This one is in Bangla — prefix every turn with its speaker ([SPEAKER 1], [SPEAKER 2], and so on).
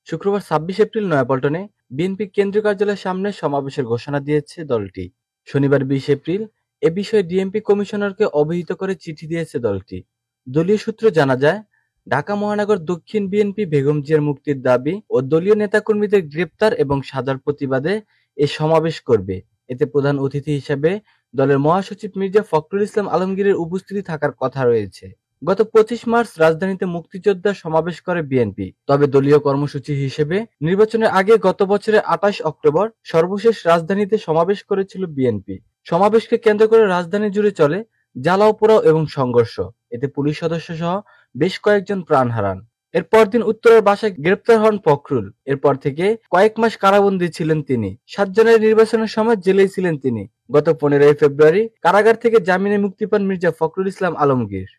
[SPEAKER 1] শুক্রবার ২৬ এপ্রিল নয়াপল্টনে বিএনপি কেন্দ্রীয় কার্যালয়ের সামনে সমাবেশের ঘোষণা দিয়েছে দলটি। শনিবার ২০ এপ্রিল এ বিষয়ে ডিএমপি কমিশনারকে অবহিত করে চিঠি দিয়েছে দলটি। দলীয় সূত্র জানা যায়, ঢাকা মহানগর দক্ষিণ বিএনপি বেগম জিয়ার মুক্তির দাবি ও দলীয় নেতাকর্মীদের গ্রেপ্তার এবং সাজার প্রতিবাদে এ সমাবেশ করবে। এতে প্রধান অতিথি হিসেবে দলের মহাসচিব মির্জা ফখরুল ইসলাম আলমগীরের উপস্থিতি থাকার কথা রয়েছে। গত ২৫ মার্চ রাজধানীতে মুক্তিযোদ্ধা সমাবেশ করে বিএনপি। তবে দলীয় কর্মসূচি হিসেবে নির্বাচনের আগে গত বছরের ২৮ অক্টোবর সর্বশেষ রাজধানীতে সমাবেশ করেছিল বিএনপি। সমাবেশকে কেন্দ্র করে রাজধানী জুড়ে চলে জ্বালাও পোড়াও এবং সংঘর্ষ। এতে পুলিশ সদস্য সহ বেশ কয়েকজন প্রাণ হারান। এর পরদিন উত্তরার বাসায় গ্রেপ্তার হন ফখরুল। এরপর থেকে কয়েক মাস কারাবন্দী ছিলেন তিনি। ৭ জানুয়ারি নির্বাচনের সময় জেলেই ছিলেন তিনি। গত ১৫ ফেব্রুয়ারি কারাগার থেকে জামিনে মুক্তি পান মির্জা ফখরুল ইসলাম আলমগীর।